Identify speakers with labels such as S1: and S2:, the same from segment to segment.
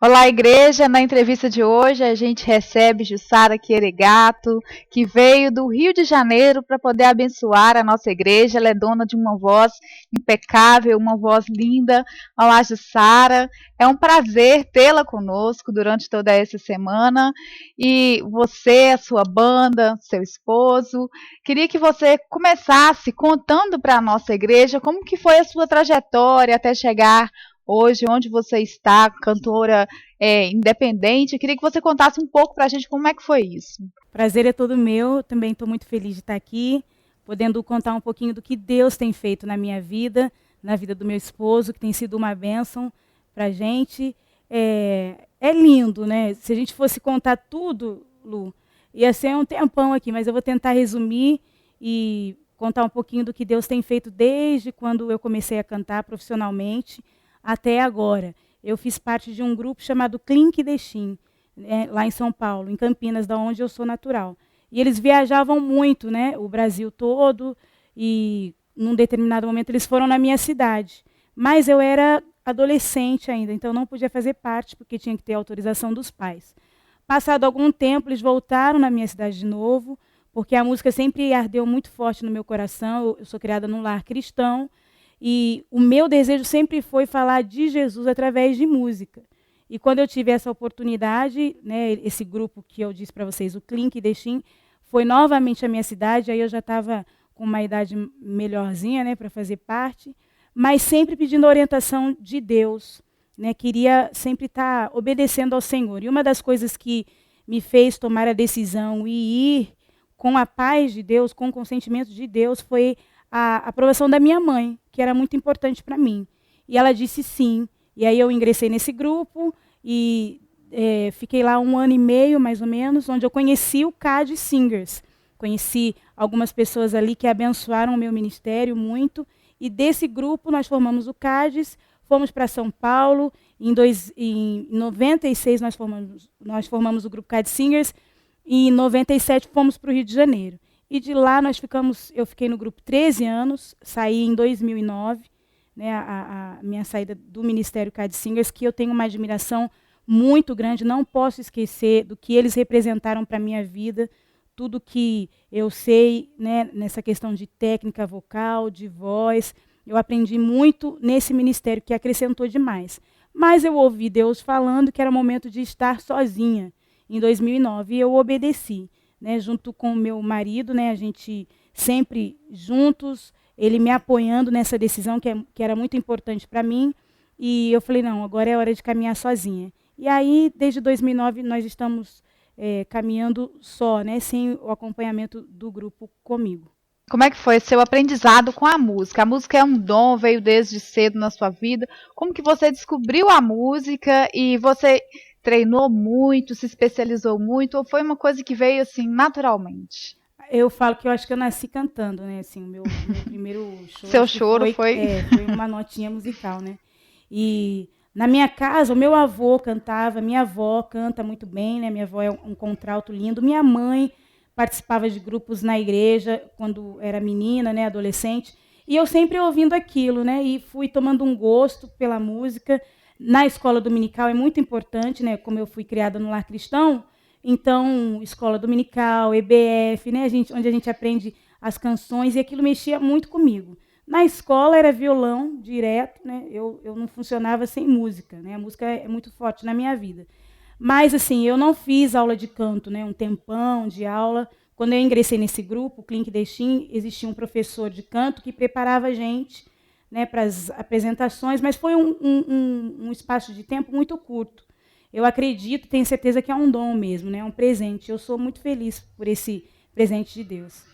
S1: Olá, igreja. Na entrevista de hoje, a gente recebe Jussara Queregato, que veio do Rio de Janeiro para poder abençoar a nossa igreja. Ela é dona de uma voz impecável, uma voz linda. Olá, Jussara. É um prazer tê-la conosco durante toda essa semana. E você, a sua banda, seu esposo. Queria que você começasse contando para a nossa igreja como que foi a sua trajetória até chegar hoje, onde você está, cantora independente. Eu queria que você contasse um pouco para a gente como é que foi isso.
S2: Prazer é todo meu. Também estou muito feliz de estar aqui, podendo contar um pouquinho do que Deus tem feito na minha vida, na vida do meu esposo, que tem sido uma bênção para a gente. É lindo, né? Se a gente fosse contar tudo, Lu, ia ser um tempão aqui, mas eu vou tentar resumir e contar um pouquinho do que Deus tem feito desde quando eu comecei a cantar profissionalmente até agora. Eu fiz parte de um grupo chamado Clink Destiny, lá em São Paulo, em Campinas, da onde eu sou natural. E eles viajavam muito, né, o Brasil todo, e num determinado momento eles foram na minha cidade. Mas eu era adolescente ainda, então não podia fazer parte, porque tinha que ter autorização dos pais. Passado algum tempo, eles voltaram na minha cidade de novo, porque a música sempre ardeu muito forte no meu coração. Eu sou criada num lar cristão, e o meu desejo sempre foi falar de Jesus através de música. E quando eu tive essa oportunidade, né, esse grupo que eu disse para vocês, o Clink Destiny, foi novamente a minha cidade. Aí eu já estava com uma idade melhorzinha, né, para fazer parte, mas sempre pedindo orientação de Deus, né, queria sempre estar obedecendo ao Senhor. E uma das coisas que me fez tomar a decisão e ir com a paz de Deus, com o consentimento de Deus, foi a aprovação da minha mãe, que era muito importante para mim. E ela disse sim. E aí eu ingressei nesse grupo e fiquei lá 1 ano e meio, mais ou menos, onde eu conheci o CAD Singers. Conheci algumas pessoas ali que abençoaram o meu ministério muito. E desse grupo nós formamos o CADES, fomos para São Paulo. Em 96 nós formamos o grupo CAD Singers. E em 97 fomos para o Rio de Janeiro. E de lá eu fiquei no grupo 13 anos, saí em 2009, né, a minha saída do Ministério CAD Singers, que eu tenho uma admiração muito grande, não posso esquecer do que eles representaram para a minha vida, tudo que eu sei, né, nessa questão de técnica vocal, de voz. Eu aprendi muito nesse ministério, que acrescentou demais. Mas eu ouvi Deus falando que era momento de estar sozinha, em 2009, e eu obedeci. Né, junto com o meu marido, né, a gente sempre juntos, ele me apoiando nessa decisão que era muito importante para mim, e eu falei, não, agora é hora de caminhar sozinha. E aí, desde 2009, nós estamos caminhando só, né, sem o acompanhamento do grupo comigo.
S1: Como é que foi seu aprendizado com a música? A música é um dom, veio desde cedo na sua vida. Como que você descobriu a música e você treinou muito, se especializou muito, ou foi uma coisa que veio assim naturalmente?
S2: Eu falo que eu acho que eu nasci cantando, né? Assim, o meu primeiro choro
S1: Seu
S2: acho que
S1: choro foi.
S2: foi uma notinha musical, né? E na minha casa, o meu avô cantava, minha avó canta muito bem, né? Minha avó é um contralto lindo. Minha mãe participava de grupos na igreja quando era menina, né? Adolescente. E eu sempre ouvindo aquilo, né? E fui tomando um gosto pela música. Na escola dominical é muito importante, né? Como eu fui criada no lar cristão, então, escola dominical, EBF, né, onde a gente aprende as canções, e aquilo mexia muito comigo. Na escola era violão direto, né, eu não funcionava sem música, né, a música é muito forte na minha vida. Mas, assim, eu não fiz aula de canto, né, um tempão de aula. Quando eu ingressei nesse grupo, o Clink Destiny, existia um professor de canto que preparava a gente, né, para as apresentações, mas foi um espaço de tempo muito curto. Eu acredito, tenho certeza que é um dom mesmo, né? É um presente. Eu sou muito feliz por esse presente de Deus.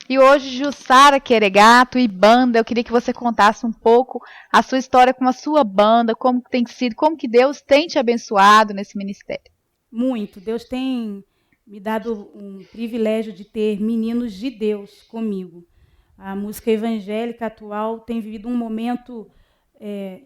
S1: E hoje, Jussara Queregato e banda, eu queria que você contasse um pouco a sua história com a sua banda, como tem sido, como que Deus tem te abençoado nesse ministério.
S2: Muito. Deus tem me dado um privilégio de ter meninos de Deus comigo. A música evangélica atual tem vivido um momento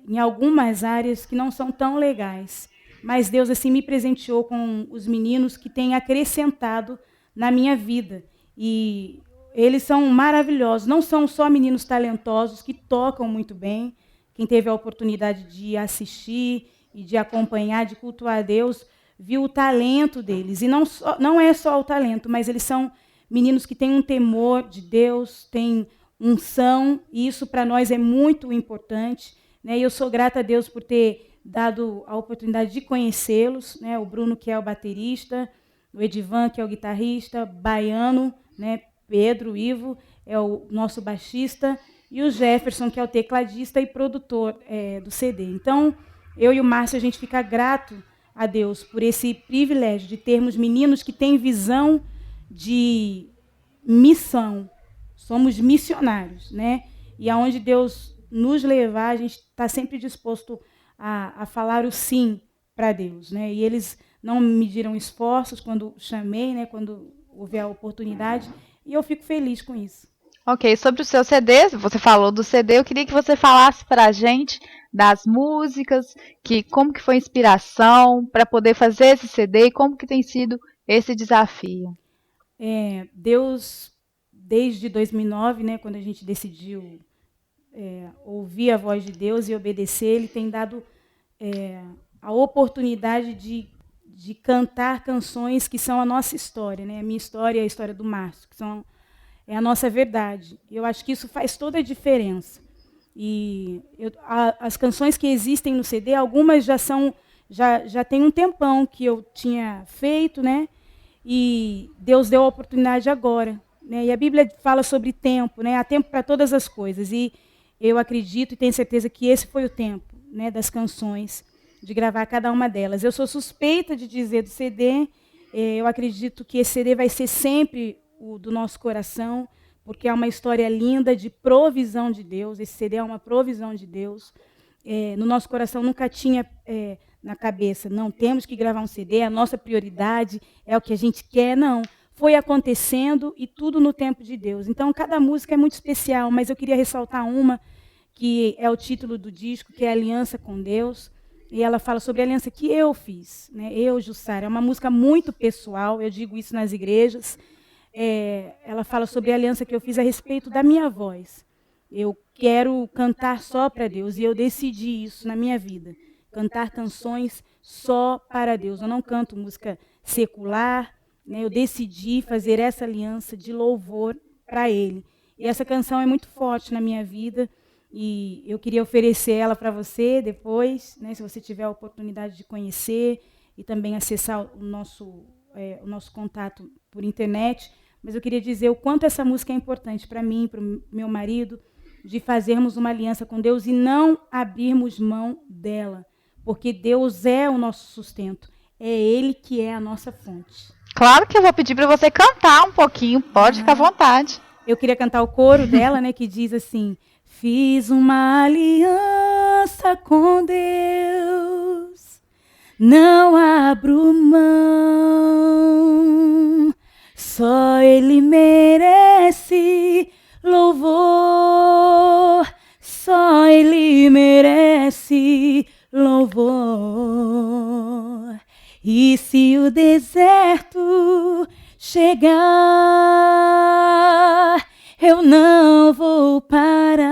S2: em algumas áreas que não são tão legais. Mas Deus assim me presenteou com os meninos que têm acrescentado na minha vida. E eles são maravilhosos. Não são só meninos talentosos que tocam muito bem. Quem teve a oportunidade de assistir e de acompanhar, de cultuar a Deus, vi o talento deles. E não é só o talento, mas eles são meninos que têm um temor de Deus, têm unção, e isso para nós é muito importante, né? E eu sou grata a Deus por ter dado a oportunidade de conhecê-los, né? O Bruno, que é o baterista, o Edivan, que é o guitarrista, Baiano, né? Pedro, Ivo, é o nosso baixista, e o Jefferson, que é o tecladista e produtor do CD. Então, eu e o Márcio, a gente fica grato a Deus por esse privilégio de termos meninos que têm visão de missão. Somos missionários, né? E aonde Deus nos levar, a gente está sempre disposto a falar o sim para Deus, né? E eles não mediram esforços quando chamei, né? Quando houve a oportunidade, e eu fico feliz com isso.
S1: Ok, sobre o seu CD, você falou do CD, eu queria que você falasse para a gente das músicas, como que foi a inspiração para poder fazer esse CD e como que tem sido esse desafio.
S2: Deus, desde 2009, né, quando a gente decidiu ouvir a voz de Deus e obedecer, Ele tem dado a oportunidade de cantar canções que são a nossa história, né? A minha história e a história do Márcio, que é a nossa verdade. Eu acho que isso faz toda a diferença. E as canções que existem no CD, algumas já tem um tempão que eu tinha feito, né? E Deus deu a oportunidade agora, né? E a Bíblia fala sobre tempo, né? Há tempo para todas as coisas. E eu acredito e tenho certeza que esse foi o tempo, né, das canções, de gravar cada uma delas. Eu sou suspeita de dizer do CD. Eu acredito que esse CD vai ser sempre o do nosso coração, porque é uma história linda de provisão de Deus. Esse CD é uma provisão de Deus. No nosso coração nunca tinha na cabeça, não, temos que gravar um CD, a nossa prioridade é o que a gente quer, não. Foi acontecendo e tudo no tempo de Deus. Então, cada música é muito especial, mas eu queria ressaltar uma, que é o título do disco, que é Aliança com Deus. E ela fala sobre a aliança que eu fiz, né? Eu, Jussara. É uma música muito pessoal, eu digo isso nas igrejas. Ela fala sobre a aliança que eu fiz a respeito da minha voz. Eu quero cantar só para Deus, e eu decidi isso na minha vida. Cantar canções só para Deus. Eu não canto música secular, né? Eu decidi fazer essa aliança de louvor para Ele. E essa canção é muito forte na minha vida, e eu queria oferecer ela para você depois, né, se você tiver a oportunidade de conhecer e também acessar o nosso contato por internet. Mas eu queria dizer o quanto essa música é importante para mim, para o meu marido, de fazermos uma aliança com Deus e não abrirmos mão dela, porque Deus é o nosso sustento, é Ele que é a nossa fonte.
S1: Claro que eu vou pedir para você cantar um pouquinho, pode ficar à vontade.
S2: Eu queria cantar o coro dela, né, que diz assim: fiz uma aliança com Deus, não abro mão, só Ele merece louvor, só Ele merece louvor. E se o deserto chegar, eu não vou parar,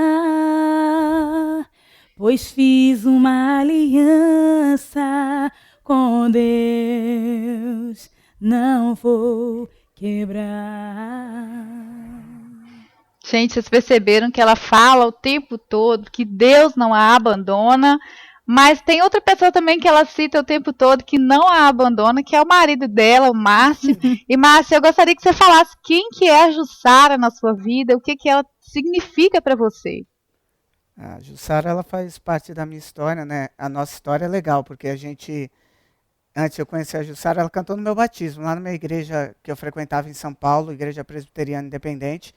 S2: pois fiz uma aliança com Deus, não vou quebrar.
S1: Gente, vocês perceberam que ela fala o tempo todo que Deus não a abandona, mas tem outra pessoa também que ela cita o tempo todo que não a abandona, que é o marido dela, o Márcio. E, Márcio, eu gostaria que você falasse quem que é a Jussara na sua vida, o que que ela significa para você.
S3: A Jussara, ela faz parte da minha história, né? A nossa história é legal, porque antes de eu conhecer a Jussara, ela cantou no meu batismo, lá na minha igreja que eu frequentava em São Paulo, Igreja Presbiteriana Independente.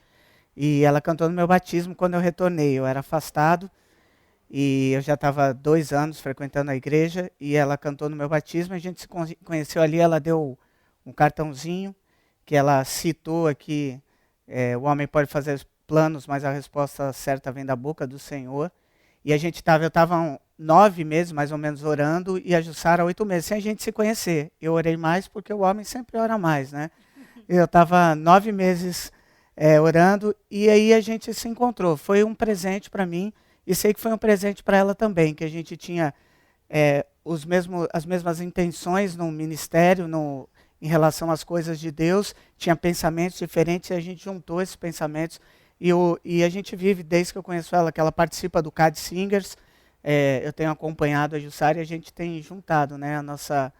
S3: E ela cantou no meu batismo quando eu retornei. Eu era afastado e eu já estava 2 anos frequentando a igreja, e ela cantou no meu batismo. A gente se conheceu ali, ela deu um cartãozinho que ela citou aqui: o homem pode fazer planos, mas a resposta certa vem da boca do Senhor. E eu estava 9 meses mais ou menos orando, e a Jussara 8 meses, sem a gente se conhecer. Eu orei mais porque o homem sempre ora mais, né? Eu estava 9 meses orando, e aí a gente se encontrou. Foi um presente para mim, e sei que foi um presente para ela também, que a gente tinha as mesmas intenções no ministério, em relação às coisas de Deus, tinha pensamentos diferentes e a gente juntou esses pensamentos. E a gente vive, desde que eu conheço ela, que ela participa do CAD Singers, eu tenho acompanhado a Jussara e a gente tem juntado, né, a nossa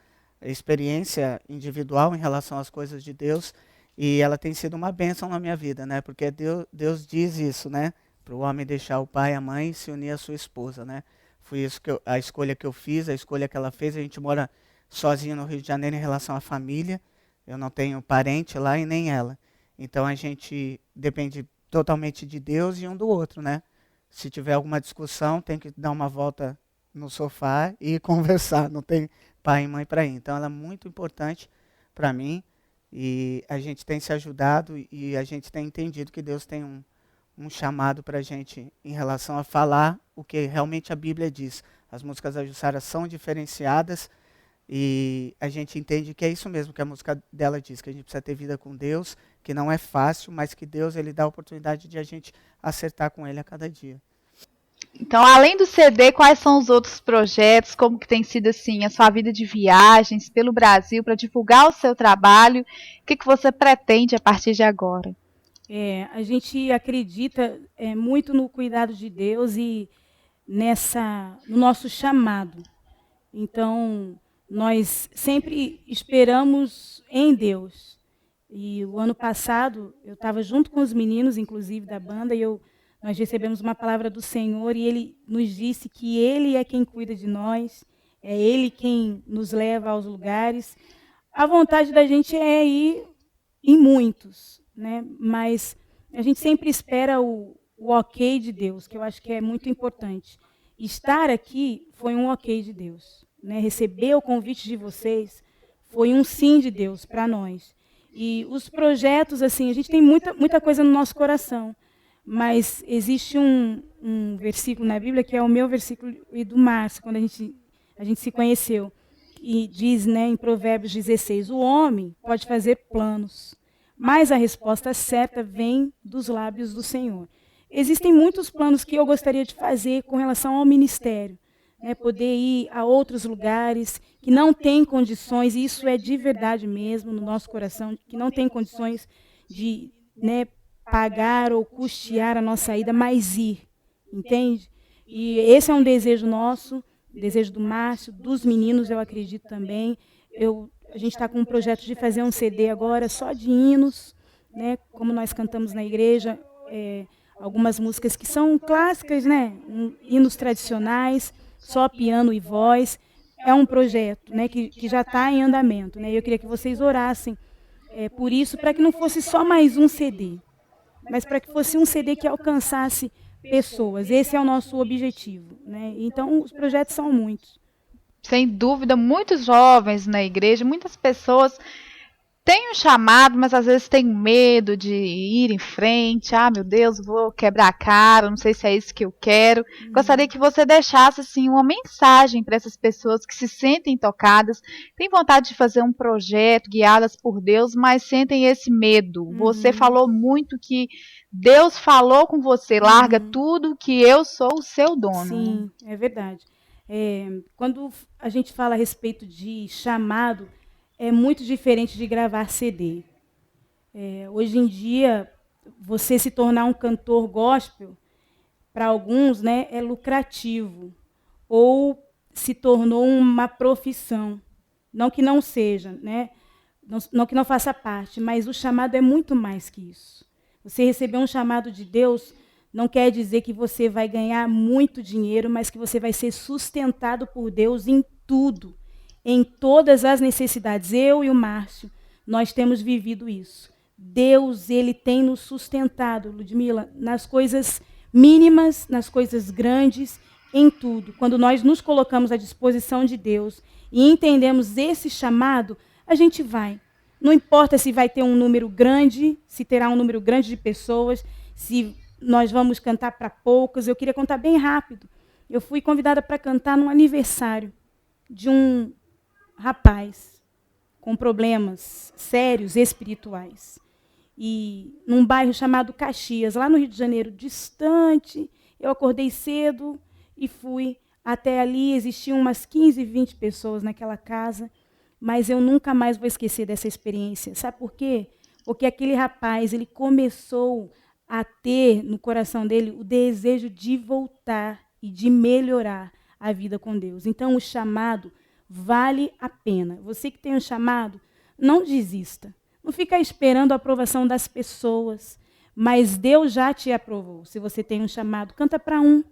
S3: experiência individual em relação às coisas de Deus, e ela tem sido uma bênção na minha vida, né, porque Deus diz isso, né, para o homem deixar o pai e a mãe e se unir à sua esposa, né. Foi isso a escolha que eu fiz, a escolha que ela fez. A gente mora sozinho no Rio de Janeiro em relação à família. Eu não tenho parente lá e nem ela. Então a gente depende totalmente de Deus e um do outro, né? Se tiver alguma discussão, tem que dar uma volta no sofá e conversar. Não tem pai e mãe para ir. Então ela é muito importante para mim e a gente tem se ajudado e a gente tem entendido que Deus tem um chamado para a gente em relação a falar o que realmente a Bíblia diz. As músicas da Jussara são diferenciadas e a gente entende que é isso mesmo que a música dela diz, que a gente precisa ter vida com Deus, que não é fácil, mas que Deus ele dá a oportunidade de a gente acertar com Ele a cada dia.
S1: Então, além do CD, quais são os outros projetos? Como que tem sido assim a sua vida de viagens pelo Brasil para divulgar o seu trabalho? O que você pretende a partir de agora?
S2: A gente acredita muito no cuidado de Deus e no nosso chamado. Então, nós sempre esperamos em Deus. E o ano passado, eu estava junto com os meninos, inclusive da banda, e nós recebemos uma palavra do Senhor e Ele nos disse que Ele é quem cuida de nós, é Ele quem nos leva aos lugares. A vontade da gente é ir em muitos, né? Mas a gente sempre espera o ok de Deus, que eu acho que é muito importante. Estar aqui foi um ok de Deus, né? Receber o convite de vocês foi um sim de Deus para nós. E os projetos, assim, a gente tem muita coisa no nosso coração, mas existe um versículo na Bíblia, que é o meu versículo e do Márcio, quando a gente se conheceu, e diz, né, em Provérbios 16, o homem pode fazer planos, mas a resposta certa vem dos lábios do Senhor. Existem muitos planos que eu gostaria de fazer com relação ao ministério, né, poder ir a outros lugares que não têm condições, e isso é de verdade mesmo no nosso coração, que não tem condições de, né, pagar ou custear a nossa ida, mas ir, entende? E esse é um desejo nosso, desejo do Márcio, dos meninos, eu acredito também. A gente está com um projeto de fazer um CD agora só de hinos, né, como nós cantamos na igreja, algumas músicas que são clássicas, né, hinos tradicionais, só piano e voz. É um projeto, né, que já está em andamento, né, e eu queria que vocês orassem por isso, para que não fosse só mais um CD, mas para que fosse um CD que alcançasse pessoas. Esse é o nosso objetivo, né? Então, os projetos são muitos.
S1: Sem dúvida, muitos jovens na igreja, muitas pessoas têm um chamado, mas às vezes têm medo de ir em frente. Ah, meu Deus, vou quebrar a cara, não sei se é isso que eu quero. Gostaria que você deixasse assim, uma mensagem para essas pessoas que se sentem tocadas, têm vontade de fazer um projeto, guiadas por Deus, mas sentem esse medo. Você falou muito que Deus falou com você, larga tudo que eu sou o seu dono.
S2: Sim, é verdade. Quando a gente fala a respeito de chamado, é muito diferente de gravar CD. Hoje em dia, você se tornar um cantor gospel, para alguns, né, é lucrativo, ou se tornou uma profissão. Não que não seja, né? Não que não faça parte, mas o chamado é muito mais que isso. Você receber um chamado de Deus não quer dizer que você vai ganhar muito dinheiro, mas que você vai ser sustentado por Deus em tudo, em todas as necessidades. Eu e o Márcio, nós temos vivido isso. Deus, Ele tem nos sustentado, Ludmila, nas coisas mínimas, nas coisas grandes, em tudo. Quando nós nos colocamos à disposição de Deus e entendemos esse chamado, a gente vai. Não importa se vai ter um número grande, se terá um número grande de pessoas, se nós vamos cantar para poucas. Eu queria contar bem rápido. Eu fui convidada para cantar num aniversário de um rapaz com problemas sérios espirituais. E num bairro chamado Caxias, lá no Rio de Janeiro, distante. Eu acordei cedo e fui Até ali existiam umas 15, 20 pessoas naquela casa, mas eu nunca mais vou esquecer dessa experiência. Sabe por quê? Porque aquele rapaz, ele começou a ter no coração dele o desejo de voltar e de melhorar a vida com Deus. Então, o chamado vale a pena. Você que tem um chamado, não desista. Não fica esperando a aprovação das pessoas, mas Deus já te aprovou. Se você tem um chamado, canta para um.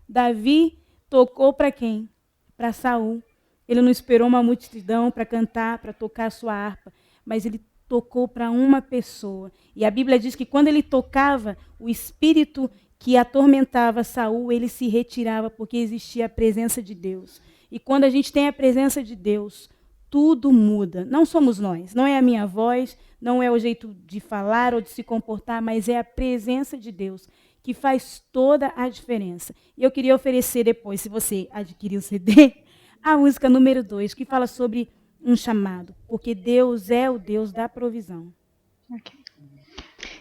S2: Davi tocou para quem? Para Saul. Ele não esperou uma multidão para cantar, para tocar a sua harpa, mas ele tocou para uma pessoa. E a Bíblia diz que quando ele tocava, o espírito que atormentava Saul, ele se retirava porque existia a presença de Deus. E quando a gente tem a presença de Deus, tudo muda. Não somos nós, não é a minha voz, não é o jeito de falar ou de se comportar, mas é a presença de Deus que faz toda a diferença. E eu queria oferecer depois, se você adquirir o CD, a música número 2, que fala sobre um chamado, porque Deus é o Deus da provisão.
S1: Okay.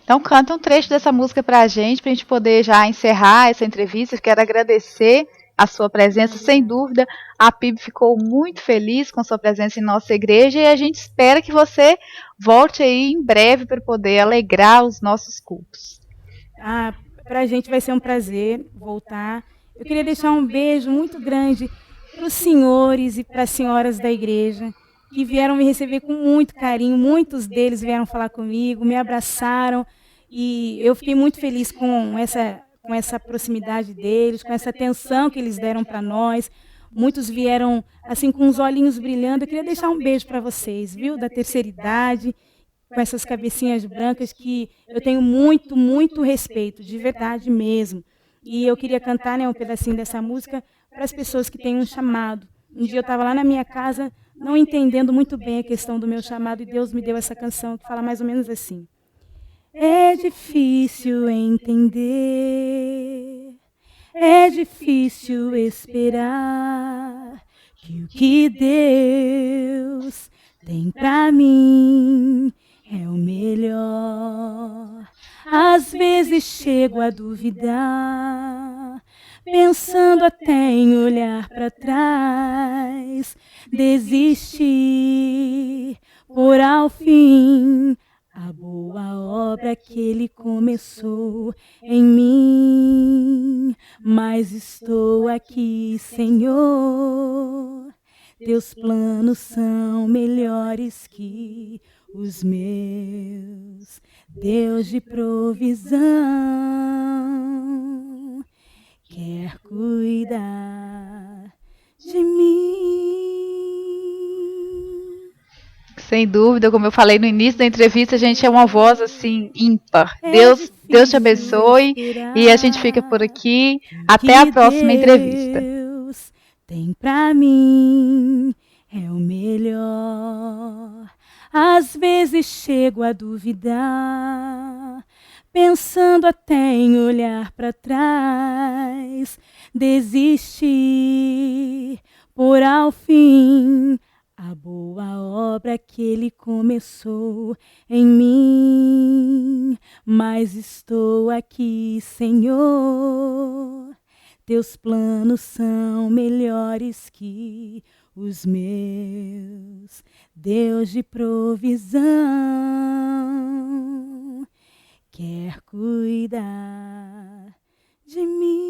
S1: Então canta um trecho dessa música para a gente poder já encerrar essa entrevista. Quero agradecer a sua presença, sem dúvida. A PIB ficou muito feliz com sua presença em nossa igreja e a gente espera que você volte aí em breve para poder alegrar os nossos cultos.
S2: Para a gente vai ser um prazer voltar. Eu queria deixar um beijo muito grande para os senhores e para as senhoras da igreja que vieram me receber com muito carinho. Muitos deles vieram falar comigo, me abraçaram e eu fiquei muito feliz com essa proximidade deles, com essa atenção que eles deram para nós. Muitos vieram assim com os olhinhos brilhando. Eu queria deixar um beijo para vocês, viu, da terceira idade, com essas cabecinhas brancas que eu tenho muito, muito respeito, de verdade mesmo. E eu queria cantar, né, um pedacinho dessa música para as pessoas que têm um chamado. Um dia eu estava lá na minha casa, não entendendo muito bem a questão do meu chamado, e Deus me deu essa canção que fala mais ou menos assim. É difícil entender, é difícil esperar que o que Deus tem para mim é o melhor. Às vezes chego a duvidar, pensando até em olhar para trás, desistir, por ao fim a boa obra que Ele começou em mim. Mas estou aqui, Senhor, Teus planos são melhores que os meus, Deus de provisão, quer cuidar de mim.
S1: Sem dúvida, como eu falei no início da entrevista, a gente é uma voz assim ímpar. Deus te abençoe e a gente fica por aqui. Até a próxima entrevista.
S2: Deus tem pra mim é o melhor. Às vezes chego a duvidar, pensando até em olhar para trás, desistir, por ao fim a boa obra que Ele começou em mim. Mas estou aqui, Senhor, Teus planos são melhores que os meus, Deus de provisão, quer cuidar de mim.